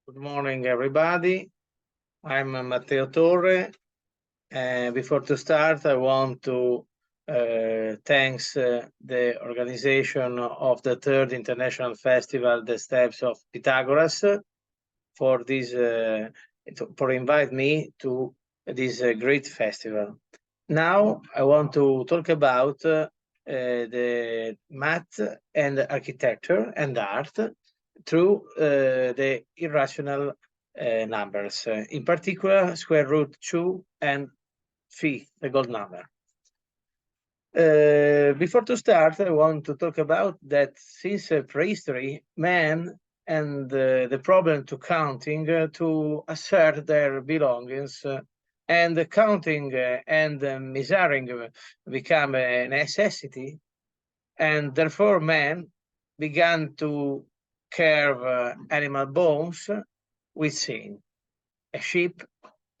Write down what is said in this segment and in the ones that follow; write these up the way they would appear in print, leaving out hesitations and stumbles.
Good morning, everybody. I'm Matteo Torre. Before to start, I want to thank the organization of the third international festival, The Steps of Pythagoras, for this for invite me to this great festival. Now I want to talk about the math and architecture and art through the irrational numbers, in particular square root 2 and phi, the gold number. Before to start, I want to talk about that since prehistory, man and the problem to counting to assert their belongings, and counting and measuring become a necessity, and therefore man began to carve animal bones with seeing, a sheep,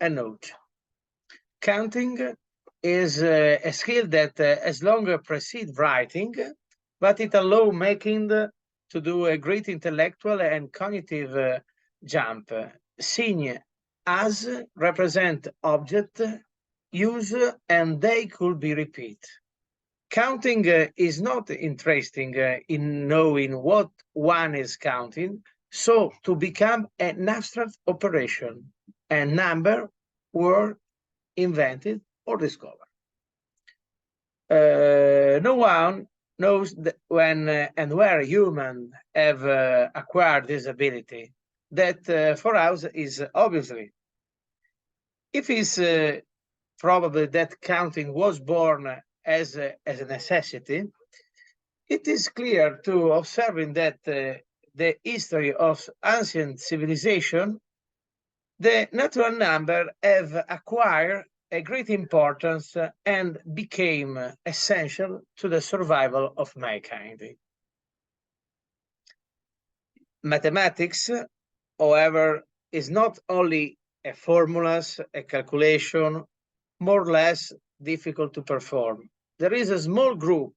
a note. Counting is a skill that as long precedes writing, but it allows making to do a great intellectual and cognitive jump. Seeing as represent object, use, and they could be repeat. Counting is not interesting in knowing what one is counting, so to become an abstract operation, a number, word, invented, or discovered. No one knows when and where humans have acquired this ability. That for us is obviously. If it's probably that counting was born as a necessity, it is clear to observing that the history of ancient civilization, the natural number have acquired a great importance and became essential to the survival of mankind. Mathematics, however, is not only a formulas, a calculation, more or less difficult to perform. There is a small group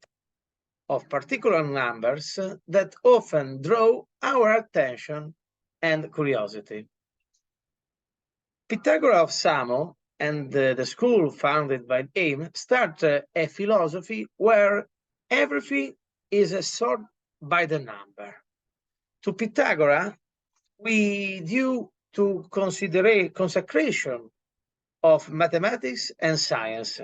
of particular numbers that often draw our attention and curiosity. Pythagoras of Samo and the school founded by him start a philosophy where everything is sorted by the number. To Pythagoras, we due to consider consecration of mathematics and science.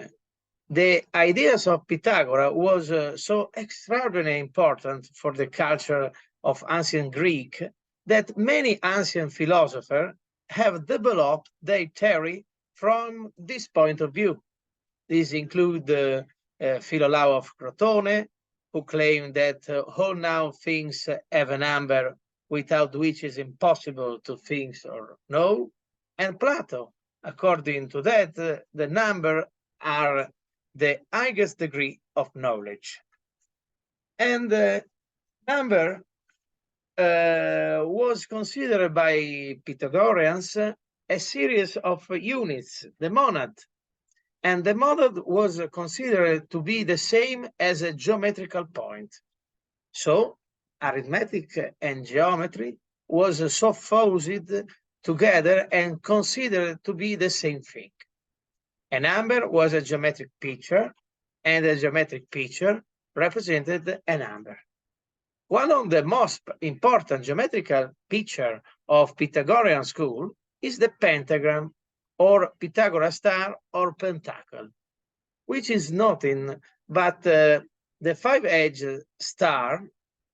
The ideas of Pythagoras was so extraordinarily important for the culture of ancient Greek that many ancient philosophers have developed their theory from this point of view. These include Philolaus of Crotone, who claimed that all known things have a number without which is impossible to think or know, and Plato, according to that, the number are the highest degree of knowledge. And the number was considered by Pythagoreans a series of units, the monad. And the monad was considered to be the same as a geometrical point. So arithmetic and geometry was so fused together and considered to be the same thing. A number was a geometric picture, and a geometric picture represented a number. One of the most important geometrical pictures of Pythagorean school is the pentagram, or Pythagoras star, or pentacle, which is nothing but the five-edged star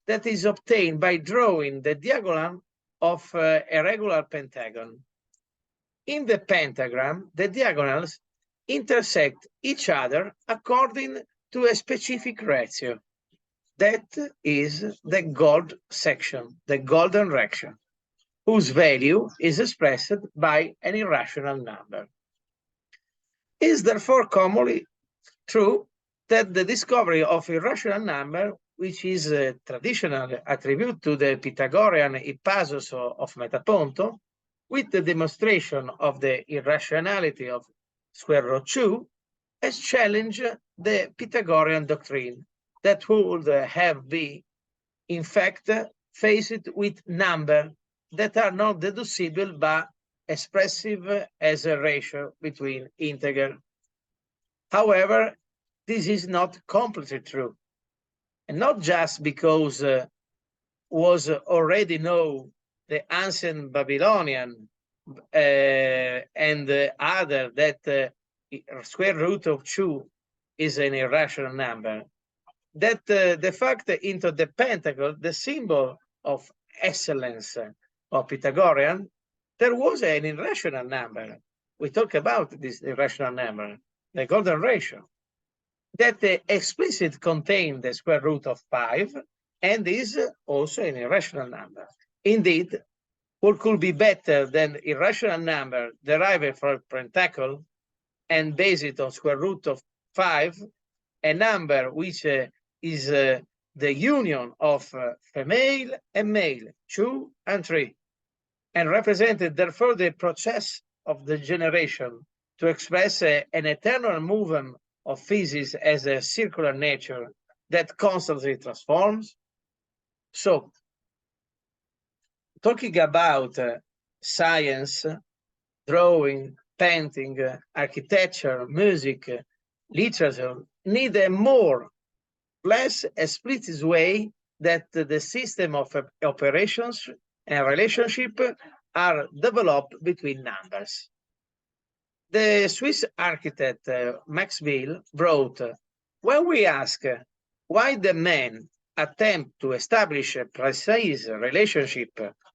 that is obtained by drawing the diagonal of a regular pentagon. In the pentagram, the diagonals intersect each other according to a specific ratio. That is the gold section, the golden ratio, whose value is expressed by an irrational number. It is therefore commonly true that the discovery of irrational number, which is traditionally attributed to the Pythagorean Hippasus of Metaponto, with the demonstration of the irrationality of square root 2, has challenged the Pythagorean doctrine that would have been, in fact, faced with number that are not deducible but expressive as a ratio between integers. However, this is not completely true, and not just because was already known the ancient Babylonian and other that square root of 2 is an irrational number, that the fact into the pentacle, the symbol of excellence of Pythagorean, there was an irrational number. We talk about this irrational number, the golden ratio, that explicitly contained the square root of 5 and is also an irrational number. Indeed, what could be better than irrational number derived from pentacle and based on square root of 5, a number which is the union of female and male, 2 and 3, and represented therefore the process of degeneration to express an eternal movement of physics as a circular nature that constantly transforms. So, talking about science, drawing, painting, architecture, music, literature, need a more, less explicit way that the system of operations and relationship are developed between numbers. The Swiss architect Max Bill wrote, when we ask why the men attempt to establish a precise relationship,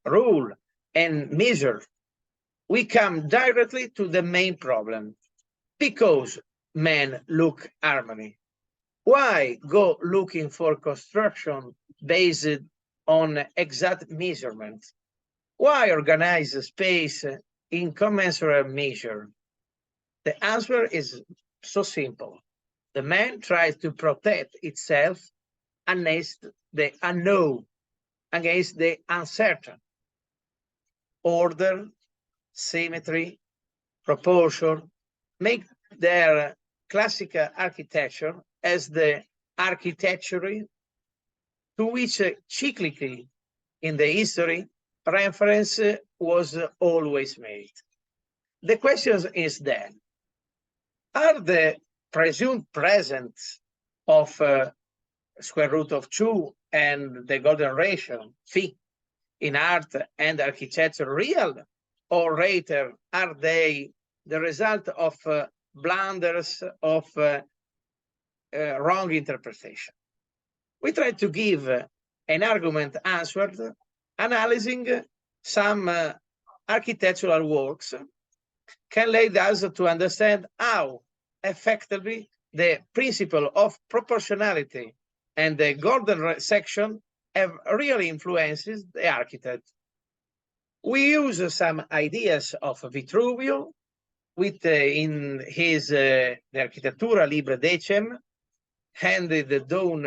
rule, and measure, we come directly to the main problem. Because men look harmony. Why go looking for construction based on exact measurement? Why organize space in commensurate measure? The answer is so simple. The man tries to protect itself against the unknown, against the uncertain. Order, symmetry, proportion make their classical architecture as the architecture to which cyclically in the history reference was always made. The question is then, are the presumed presence of square root of 2 and the golden ratio, phi, in art and architecture real, or rather are they the result of blunders of wrong interpretation? We try to give an argument answered, analyzing some architectural works can lead us to understand how effectively the principle of proportionality and the golden section have really influences the architect. We use some ideas of Vitruvio with in his the Architettura Libre Decem, handed down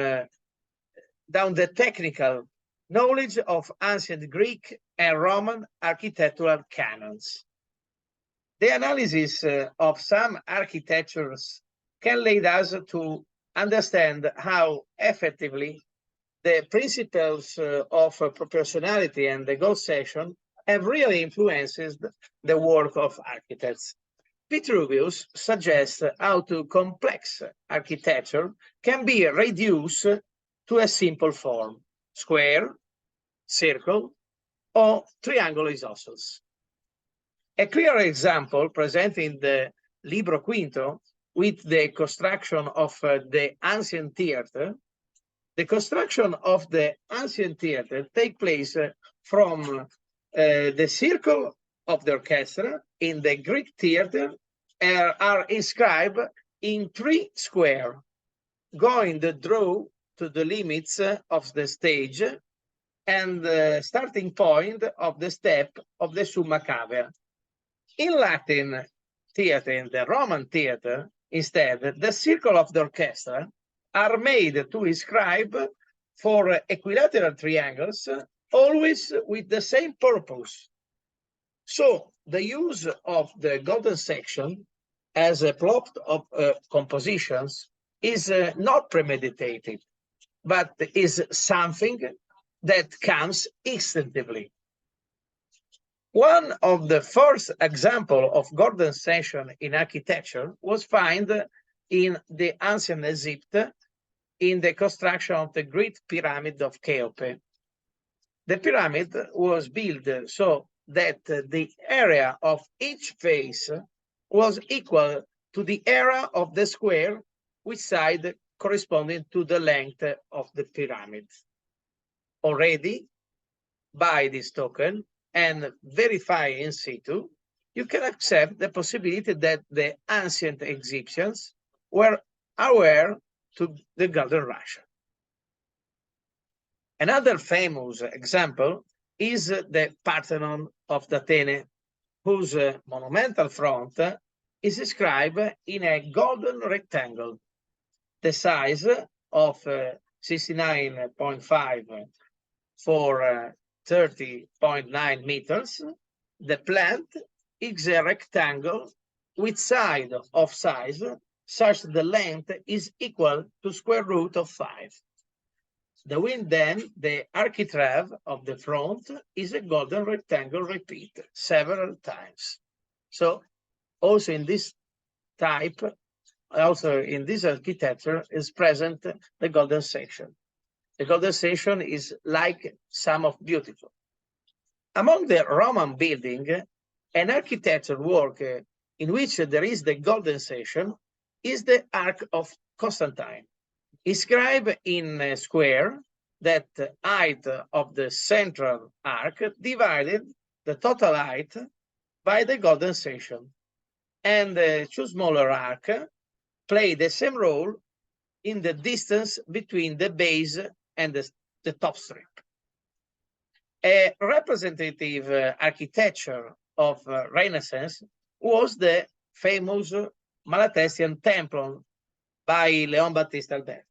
the technical knowledge of ancient Greek and Roman architectural canons. The analysis of some architectures can lead us to understand how effectively the principles of proportionality and the goal section have really influenced the work of architects. Vitruvius suggests how to complex architecture can be reduced to a simple form, square, circle, or triangle isosceles. A clear example present in the Libro Quinto with the construction of the ancient theater. The construction of the ancient theater takes place from the circle of the orchestra in the Greek theater are inscribed in 3 squares, going the draw to the limits of the stage and the starting point of the step of the Summa Cavea. In Latin theater, in the Roman theater, instead, the circle of the orchestra are made to inscribe for equilateral triangles, always with the same purpose. So the use of the golden section as a plot of compositions is not premeditated, but is something that comes instinctively. One of the first examples of golden section in architecture was found in the ancient Egypt in the construction of the Great Pyramid of Cheops. The pyramid was built so that the area of each face was equal to the area of the square, which side corresponding to the length of the pyramid. Already, by this token and verify in situ, you can accept the possibility that the ancient Egyptians were aware to the golden ratio. Another famous example is the Parthenon of Athens, whose monumental front is described in a golden rectangle, the size of 69.5 for 30.9 meters. The plant is a rectangle with side of size such that the length is equal to square root of 5. The wind then, the architrave of the front is a golden rectangle repeat several times. So also in this type, also in this architecture is present the golden section. The golden section is like sum of beautiful. Among the Roman building, an architecture work in which there is the golden section is the Arch of Constantine. Inscribed in a square, that height of the central arc divided the total height by the golden section, and the two smaller arcs play the same role in the distance between the base and the top strip. A representative architecture of Renaissance was the famous Malatestian Temple by Leon Battista Alberti.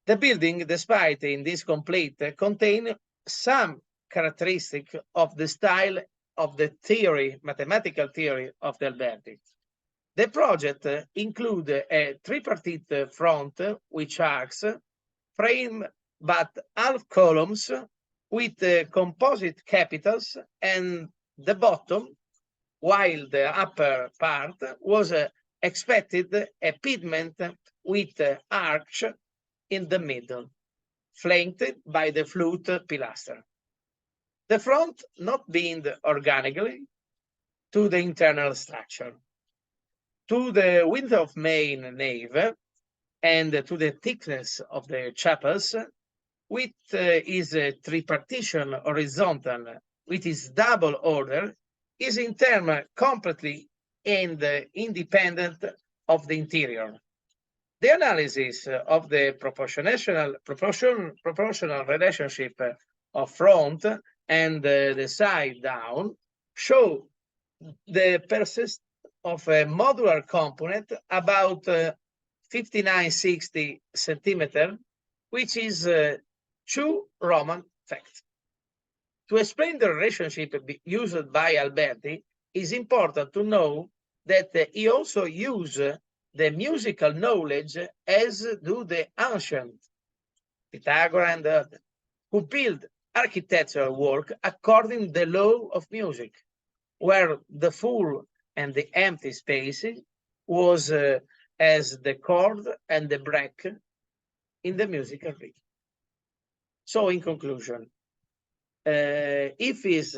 The building, despite in this complete, contain some characteristic of the style of the theory, mathematical theory of the Alberti. The project include a tripartite front which arcs, framed but half columns with composite capitals, and the bottom, while the upper part was expected a pediment with arch in the middle, flanked by the flute pilaster. The front not being organically to the internal structure. To the width of main nave and to the thickness of the chapels, which is a tripartition horizontal with its double order, is in turn completely and independent of the interior. The analysis of the proportional relationship of front and the side down show the persistence of a modular component about 5960 centimeter, which is true Roman fact. To explain the relationship used by Alberti, it is important to know that he also used the musical knowledge as do the ancient Pythagorean and others, who build architectural work according to the law of music, where the full and the empty space was as the chord and the break in the musical rhythm. So in conclusion, if it's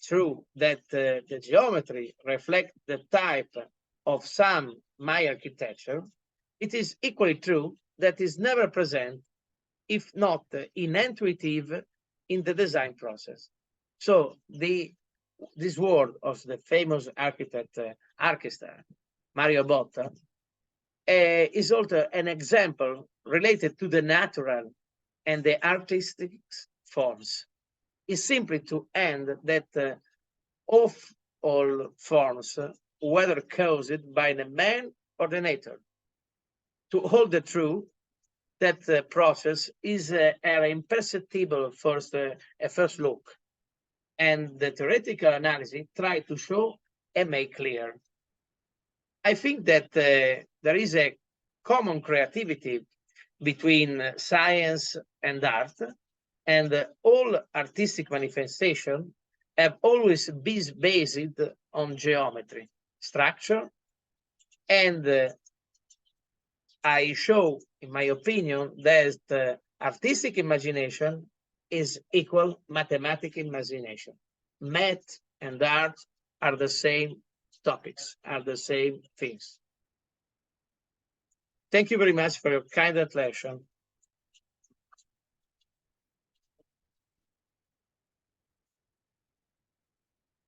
true that the geometry reflects the type of some Maya architecture, it is equally true that is never present, if not intuitive, in the design process. So this word of the famous architect, Mario Botta, is also an example related to the natural and the artistic forms. Is simply to end that of all forms, whether caused by the man or the nature. To hold the truth that the process is an imperceptible first look, and the theoretical analysis try to show and make clear. I think that there is a common creativity between science and art, and all artistic manifestation have always been based on geometry, structure, and I show, in my opinion, that artistic imagination is equal mathematical imagination. Math and art are the same topics, are the same things. Thank you very much for your kind attention.